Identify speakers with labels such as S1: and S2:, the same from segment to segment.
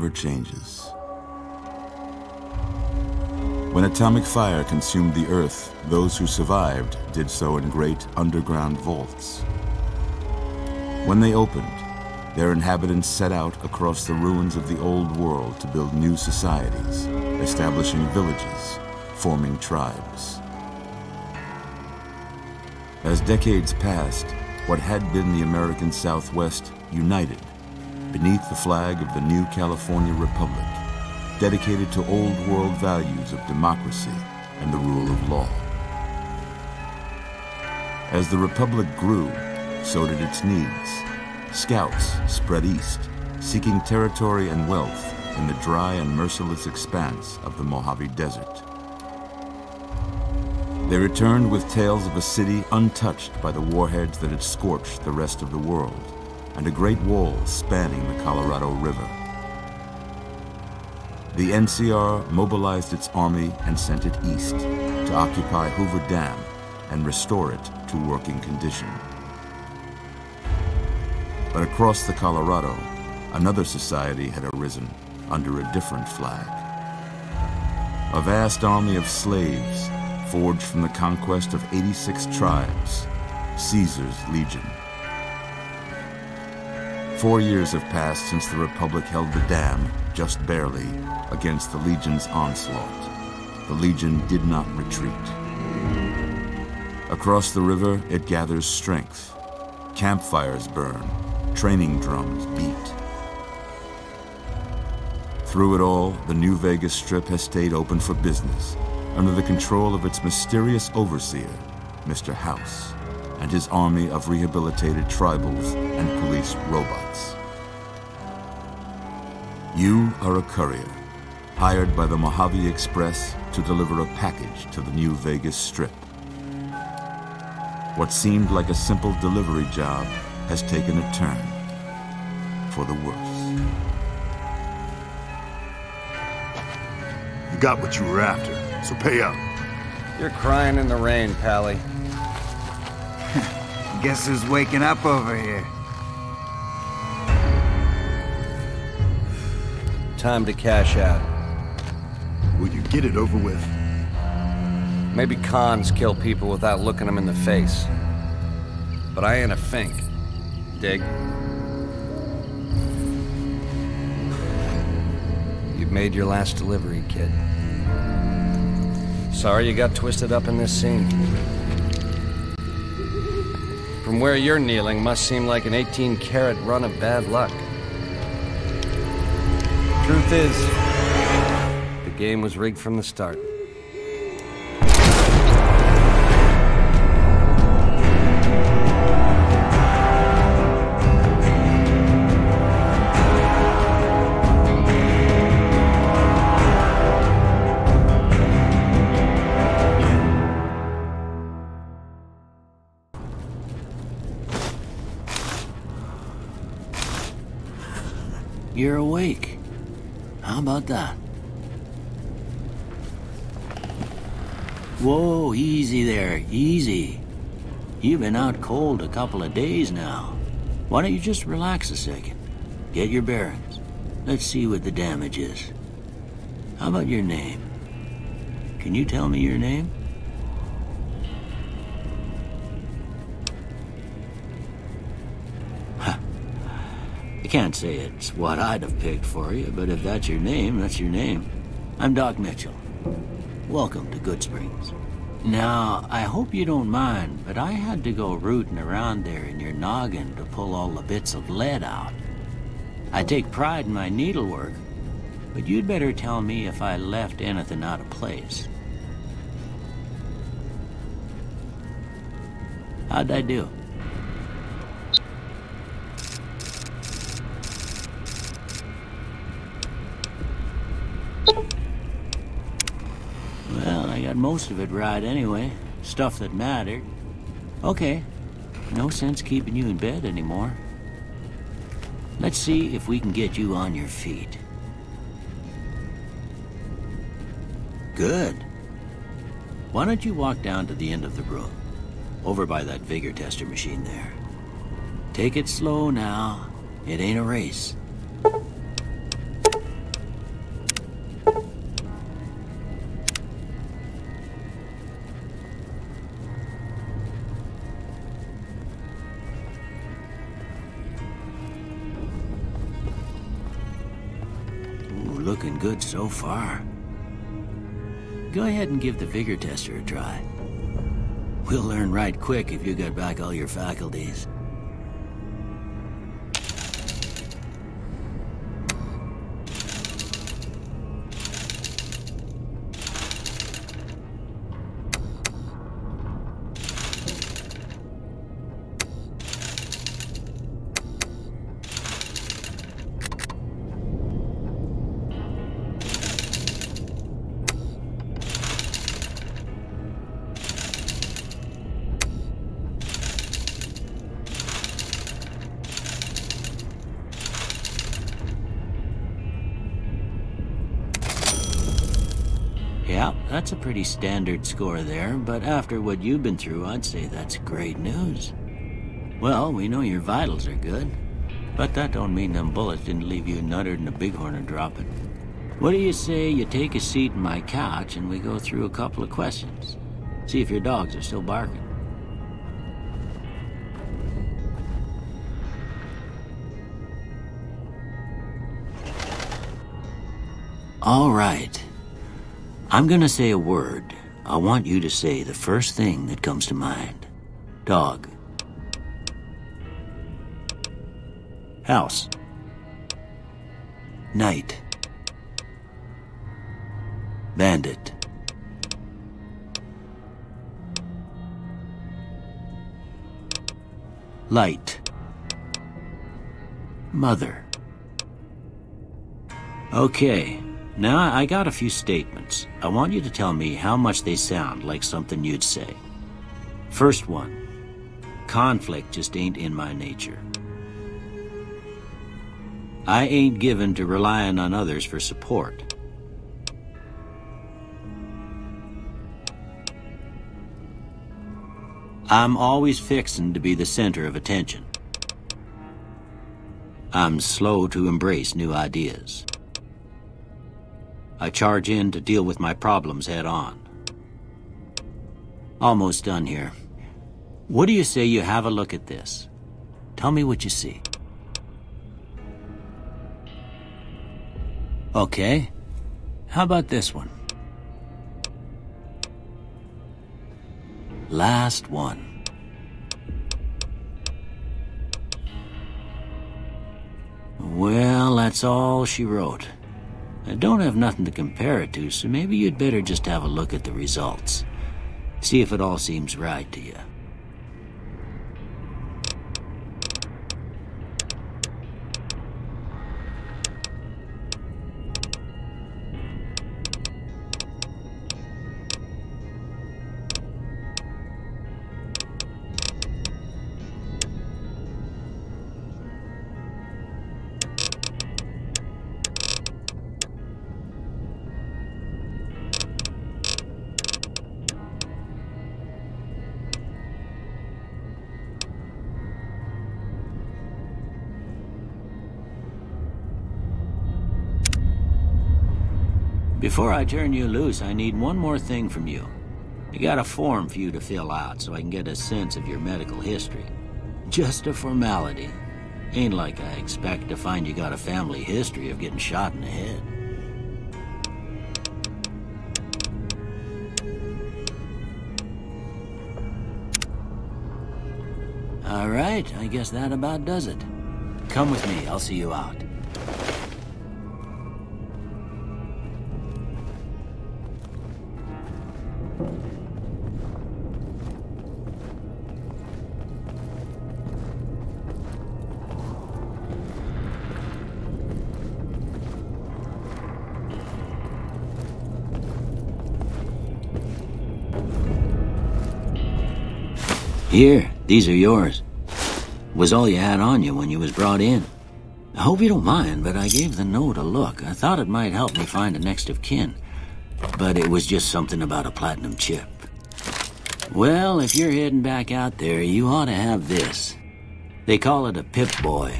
S1: never changes. When atomic fire consumed the Earth, those who survived did so in great underground vaults. When they opened, their inhabitants set out across the ruins of the old world to build new societies, establishing villages, forming tribes. As decades passed, what had been the American Southwest united beneath the flag of the new California Republic, dedicated to old world values of democracy and the rule of law. As the Republic grew, so did its needs. Scouts spread east, seeking territory and wealth in the dry and merciless expanse of the Mojave Desert. They returned with tales of a city untouched by the warheads that had scorched the rest of the world, and a great wall spanning the Colorado River. The NCR mobilized its army and sent it east to occupy Hoover Dam and restore it to working condition. But across the Colorado, another society had arisen under a different flag. A vast army of slaves forged from the conquest of 86 tribes, Caesar's Legion. 4 years have passed since the Republic held the dam, just barely, against the Legion's onslaught. The Legion did not retreat. Across the river, it gathers strength. Campfires burn, training drums beat. Through it all, the New Vegas Strip has stayed open for business, under the control of its mysterious overseer, Mr. House, and his army of rehabilitated tribals and police robots. You are a courier, hired by the Mojave Express to deliver a package to the New Vegas Strip. What seemed like a simple delivery job has taken a turn for the worse.
S2: You got what you were after, so pay up.
S3: You're crying in the rain, Pally.
S4: Guess who's waking up over here?
S3: Time to cash out.
S2: Will you get it over with?
S3: Maybe cons kill people without looking them in the face. But I ain't a fink. Dig? You've made your last delivery, kid. Sorry you got twisted up in this scene. From where you're kneeling must seem like an 18-carat run of bad luck. Truth is, the game was rigged from the start.
S5: You're awake. How about that? Whoa, easy there, easy. You've been out cold a couple of days now. Why don't you just relax a second? Get your bearings. Let's see what the damage is. How about your name? Can you tell me your name? I can't say it's what I'd have picked for you, but if that's your name, that's your name. I'm Doc Mitchell. Welcome to Goodsprings. Now, I hope you don't mind, but I had to go rooting around there in your noggin to pull all the bits of lead out. I take pride in my needlework, but you'd better tell me if I left anything out of place. How'd I do? Well, I got most of it right anyway. Stuff that mattered. Okay. No sense keeping you in bed anymore. Let's see if we can get you on your feet. Good. Why don't you walk down to the end of the room? Over by that vigor tester machine there. Take it slow now. It ain't a race. looking good so far. Go ahead and give the vigor tester a try. We'll learn right quick if you get back all your faculties. Yeah, that's a pretty standard score there, but after what you've been through, I'd say that's great news. Well, we know your vitals are good, but that don't mean them bullets didn't leave you nuttered and a bighorn a dropping. What do you say you take a seat in my couch and we go through a couple of questions? See if your dogs are still barking. All right. I'm gonna say a word. I want you to say the first thing that comes to mind. Dog. House. Night. Bandit. Light. Mother. Okay. Now, I got a few statements. I want you to tell me how much they sound like something you'd say. First one. Conflict just ain't in my nature. I ain't given to relying on others for support. I'm always fixin' to be the center of attention. I'm slow to embrace new ideas. I charge in to deal with my problems head on. Almost done here. What do you say you have a look at this? Tell me what you see. Okay. How about this one? Last one. Well, that's all she wrote. I don't have nothing to compare it to, so maybe you'd better just have a look at the results. See if it all seems right to you. Before I turn you loose, I need one more thing from you. I got a form for you to fill out so I can get a sense of your medical history. Just a formality. Ain't like I expect to find you got a family history of getting shot in the head. All right, I guess that about does it. Come with me, I'll see you out. Here, these are yours. Was all you had on you when you was brought in. I hope you don't mind, but I gave the note a look. I thought it might help me find a next of kin. But it was just something about a platinum chip. Well, if you're heading back out there, you ought to have this. They call it a Pip-Boy.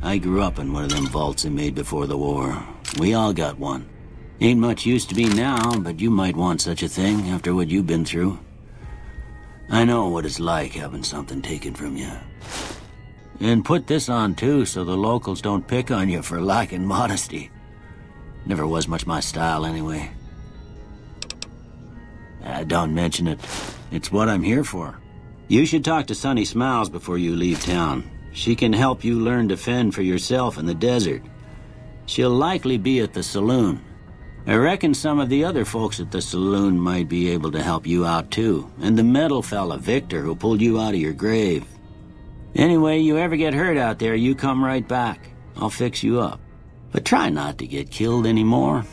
S5: I grew up in one of them vaults they made before the war. We all got one. Ain't much use to me now, but you might want such a thing after what you've been through. I know what it's like having something taken from you. And put this on too so the locals don't pick on you for lacking modesty. Never was much my style anyway. Don't mention it. It's what I'm here for. You should talk to Sunny Smiles before you leave town. She can help you learn to fend for yourself in the desert. She'll likely be at the saloon. I reckon some of the other folks at the saloon might be able to help you out too. And the metal fella, Victor, who pulled you out of your grave. Anyway, you ever get hurt out there, you come right back. I'll fix you up. But try not to get killed anymore.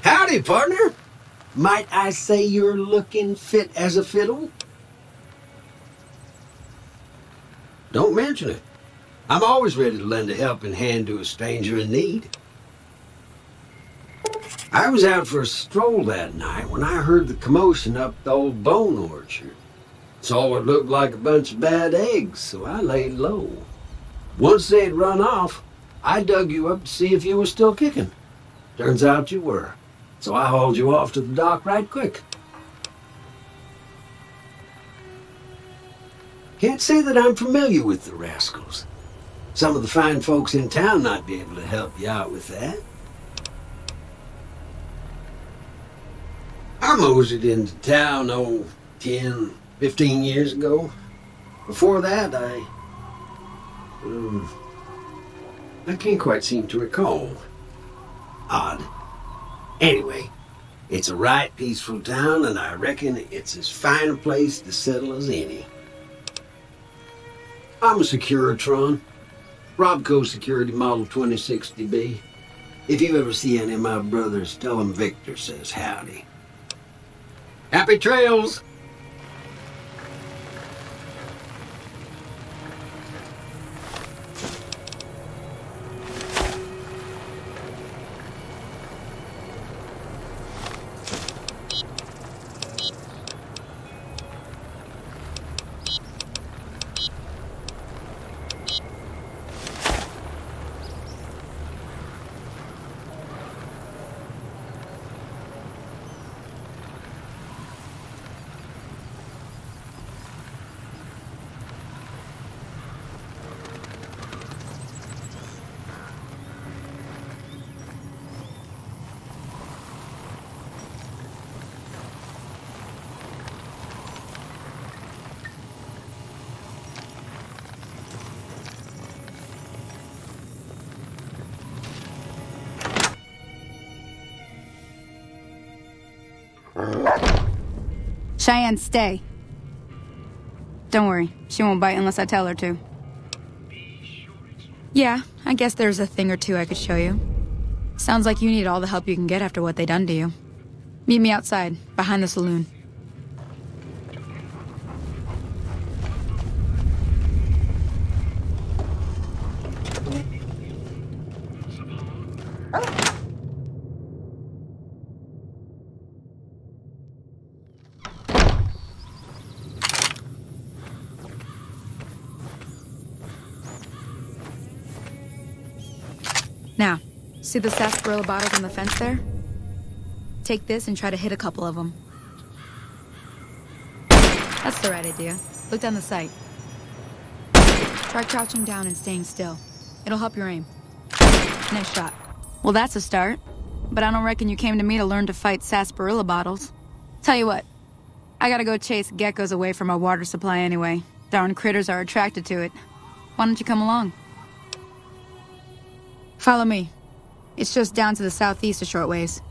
S6: Howdy, partner. Might I say you're looking fit as a fiddle? Don't mention it. I'm always ready to lend a helping hand to a stranger in need. I was out for a stroll that night when I heard the commotion up the old bone orchard. Saw what looked like a bunch of bad eggs, so I laid low. Once they'd run off, I dug you up to see if you were still kicking. Turns out you were. So I hauled you off to the dock right quick. Can't say that I'm familiar with the rascals. Some of the fine folks in town might be able to help you out with that. I moseyed into town, 10, 15 years ago. Before that, I can't quite seem to recall. Odd. Anyway, it's a right peaceful town, and I reckon it's as fine a place to settle as any. I'm a Securitron, Robco Security Model 2060B. If you ever see any of my brothers, tell them Victor says howdy. Happy trails!
S7: Cheyenne, stay. Don't worry, she won't bite unless I tell her to. Yeah, I guess there's a thing or two I could show you. Sounds like you need all the help you can get after what they done to you. Meet me outside, behind the saloon. Now, see the sarsaparilla bottles on the fence there? Take this and try to hit a couple of them. That's the right idea. Look down the sight. Try crouching down and staying still. It'll help your aim. Nice shot. Well, that's a start. But I don't reckon you came to me to learn to fight sarsaparilla bottles. Tell you what, I gotta go chase geckos away from our water supply anyway. Darn critters are attracted to it. Why don't you come along? Follow me. It's just down to the southeast a short ways.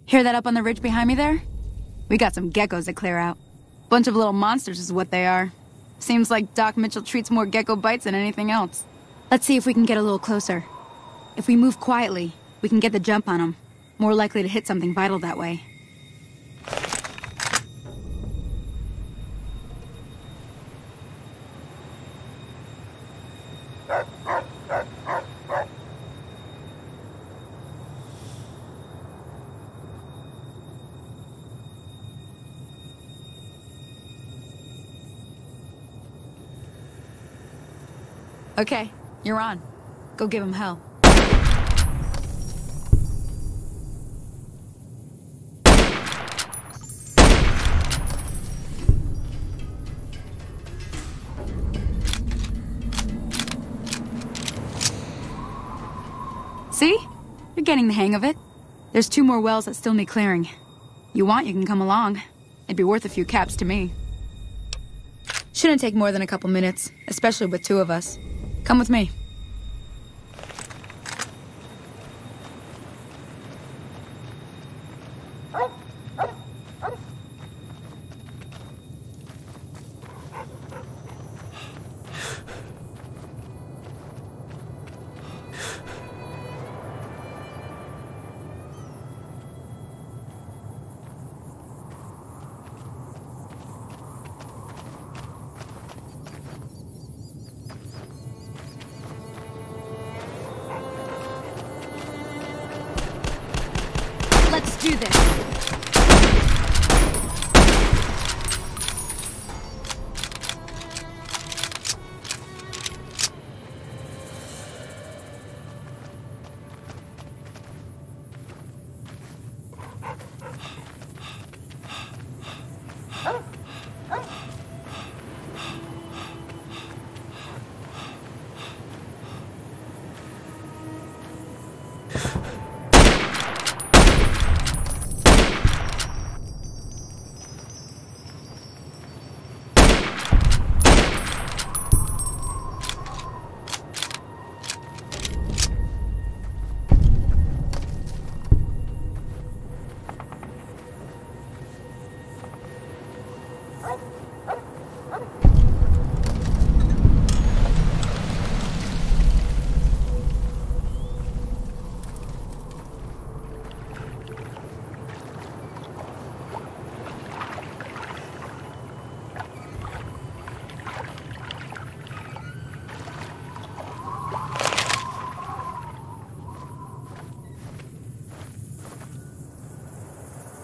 S7: Hear that up on the ridge behind me there? We got some geckos to clear out. Bunch of little monsters is what they are. Seems like Doc Mitchell treats more gecko bites than anything else. Let's see if we can get a little closer. If we move quietly, we can get the jump on them. More likely to hit something vital that way. Okay, you're on. Go give him hell. See? You're getting the hang of it. There's 2 more wells that still need clearing. You want, you can come along. It'd be worth a few caps to me. Shouldn't take more than a couple minutes, especially with 2 of us. Come with me. Let's do this.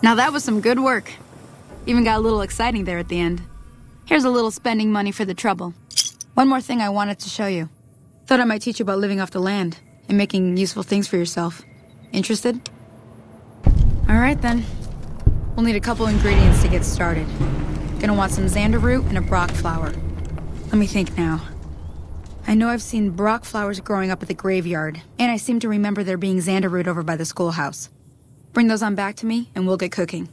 S7: Now that was some good work. Even got a little exciting there at the end. Here's a little spending money for the trouble. One more thing I wanted to show you. Thought I might teach you about living off the land and making useful things for yourself. Interested? Alright then. We'll need a couple ingredients to get started. Gonna want some xander root and a brock flower. Let me think now. I know I've seen Brock flowers growing up at the graveyard, and I seem to remember there being Xanderroot over by the schoolhouse. Bring those on back to me, and we'll get cooking.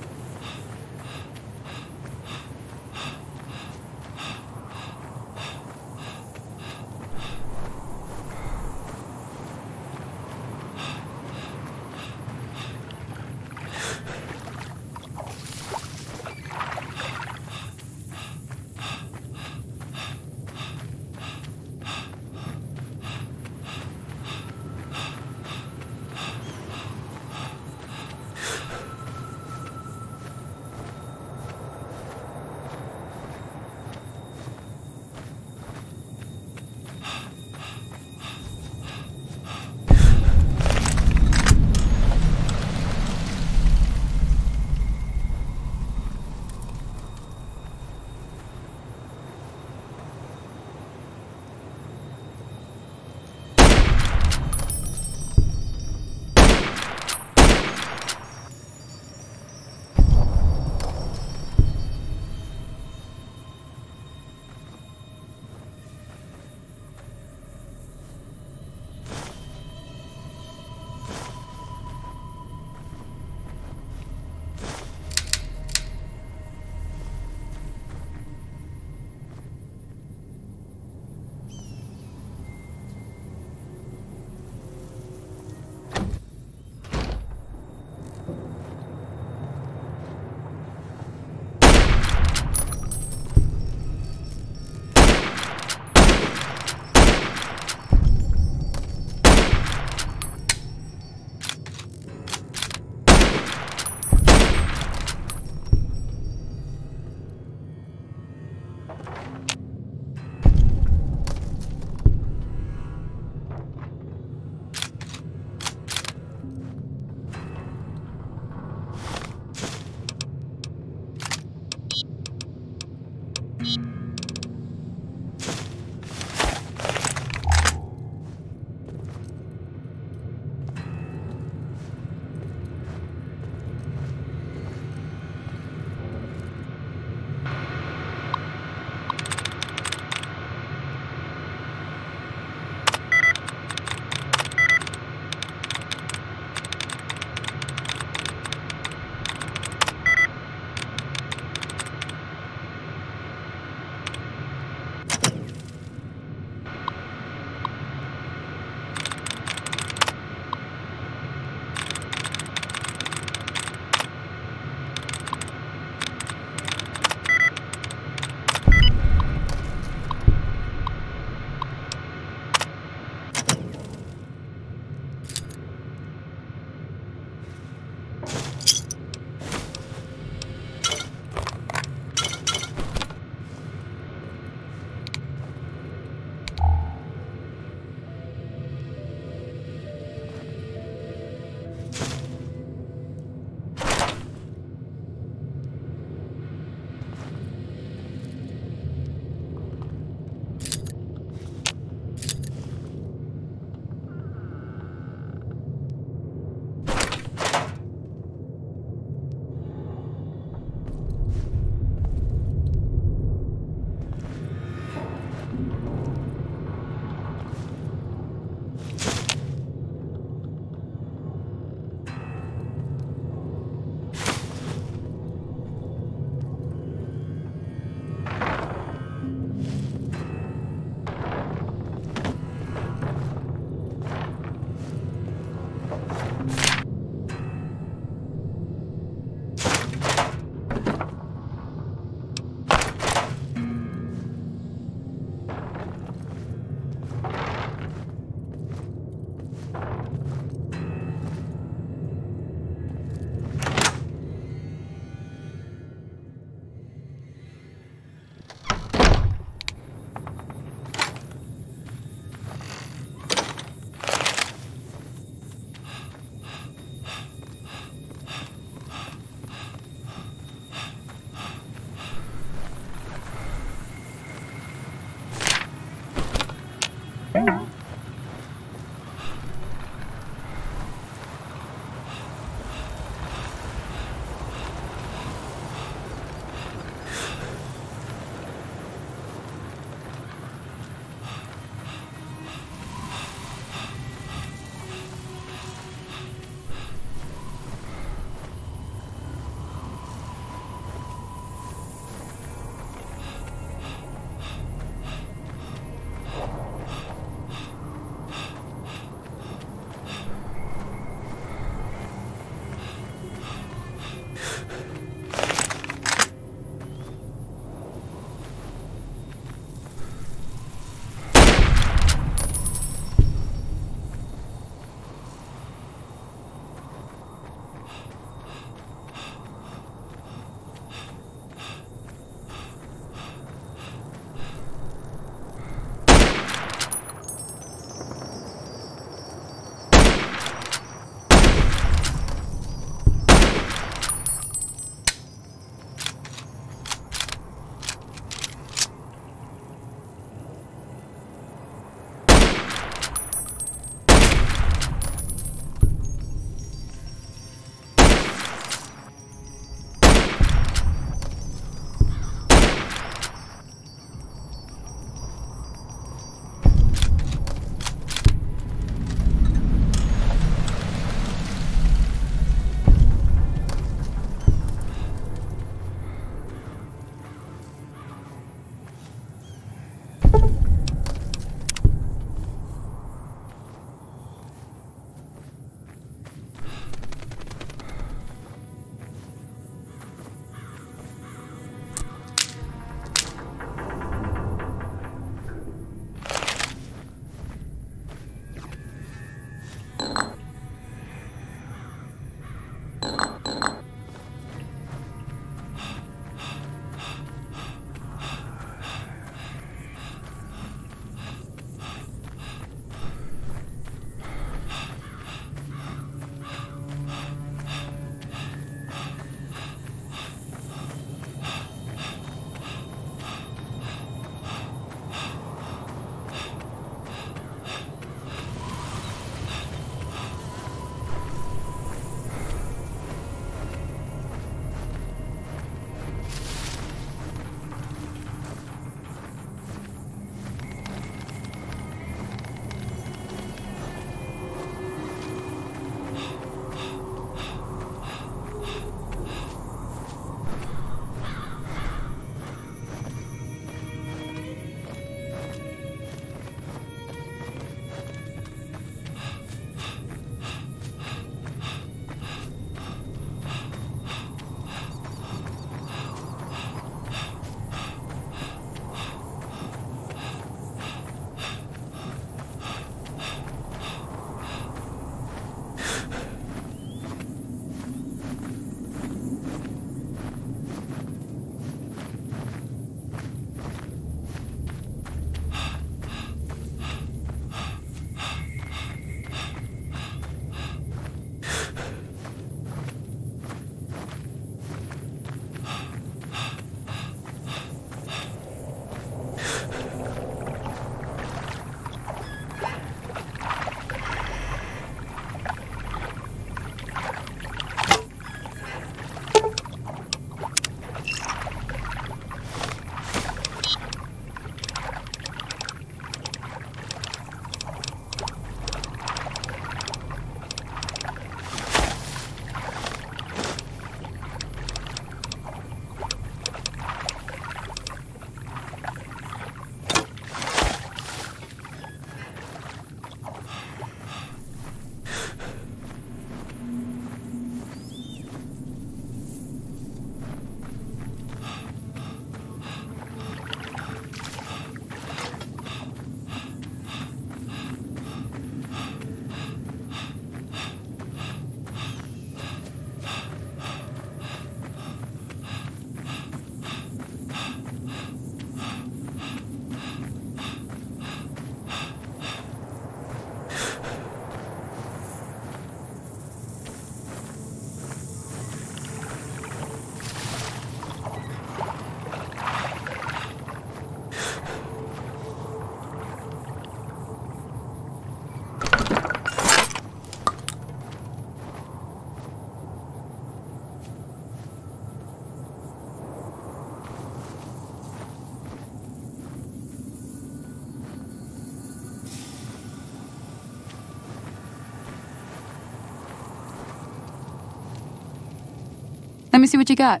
S7: me see what you got.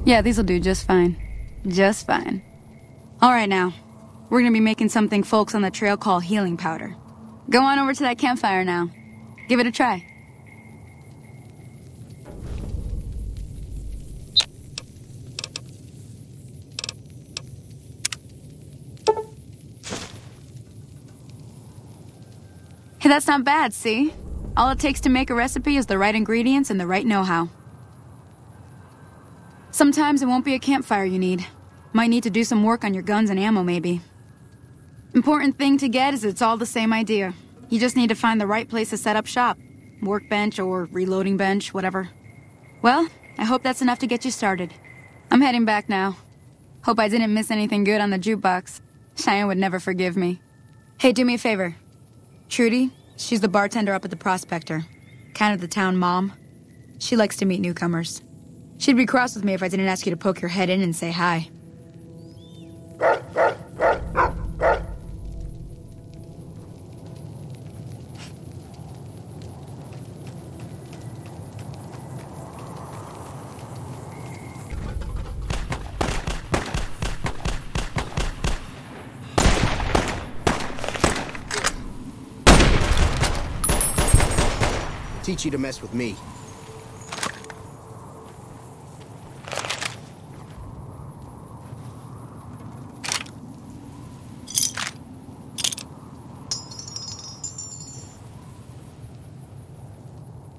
S7: Yeah, these'll do just fine. Just fine. Alright now. We're gonna be making something folks on the trail call healing powder. Go on over to that campfire now. Give it a try. Hey, that's not bad, see? All it takes to make a recipe is the right ingredients and the right know-how. Sometimes it won't be a campfire you need. Might need to do some work on your guns and ammo, maybe. Important thing to get is it's all the same idea. You just need to find the right place to set up shop. Workbench or reloading bench, whatever. Well, I hope that's enough to get you started. I'm heading back now. Hope I didn't miss anything good on the jukebox. Cheyenne would never forgive me. Hey, do me a favor. Trudy, she's the bartender up at the Prospector. Kind of the town mom. She likes to meet newcomers. She'd be cross with me if I didn't ask you to poke your head in and say hi.
S8: Teach you to mess with me.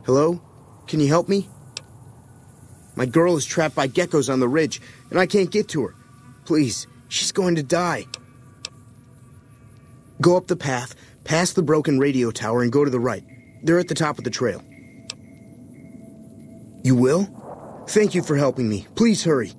S8: Hello? Can you help me? My girl is trapped by geckos on the ridge, and I can't get to her. Please, she's going to die. Go up the path, past the broken radio tower, and go to the right. They're at the top of the trail. You will? Thank you for helping me. Please hurry.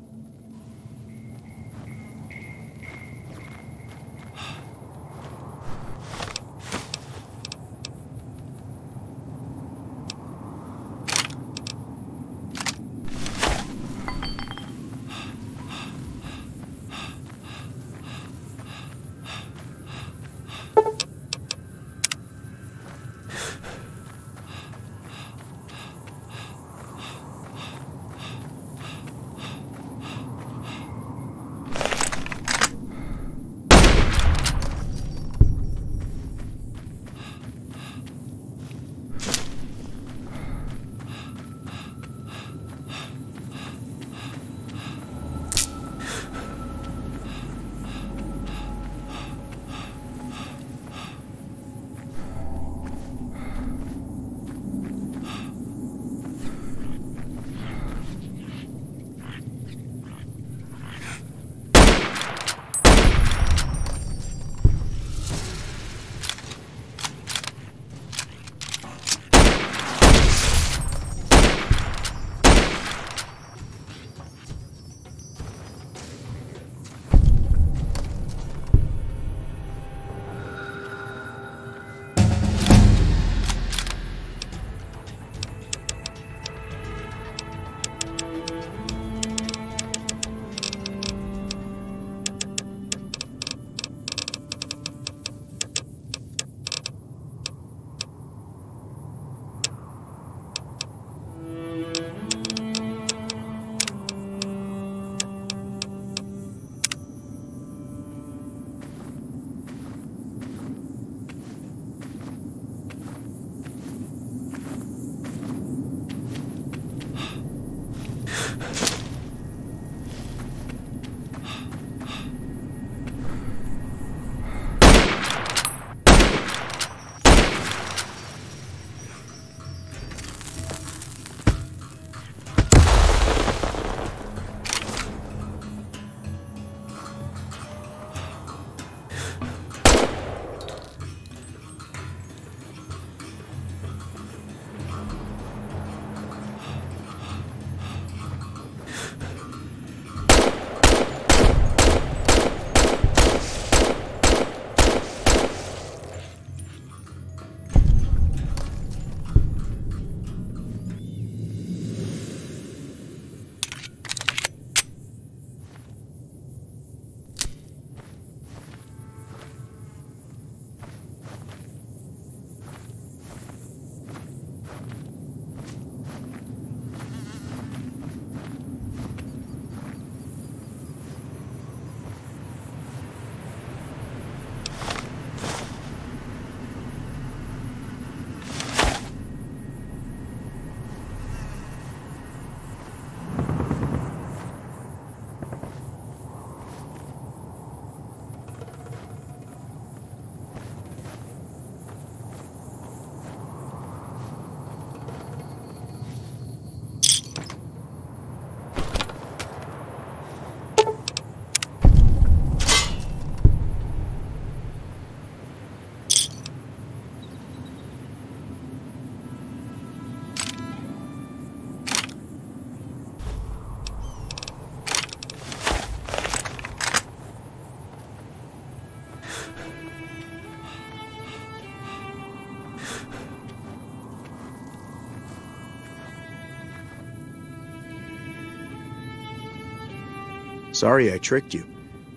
S8: Sorry I tricked you.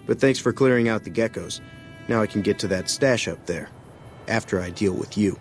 S8: But thanks for clearing out the geckos. Now I can get to that stash up there. After I deal with you.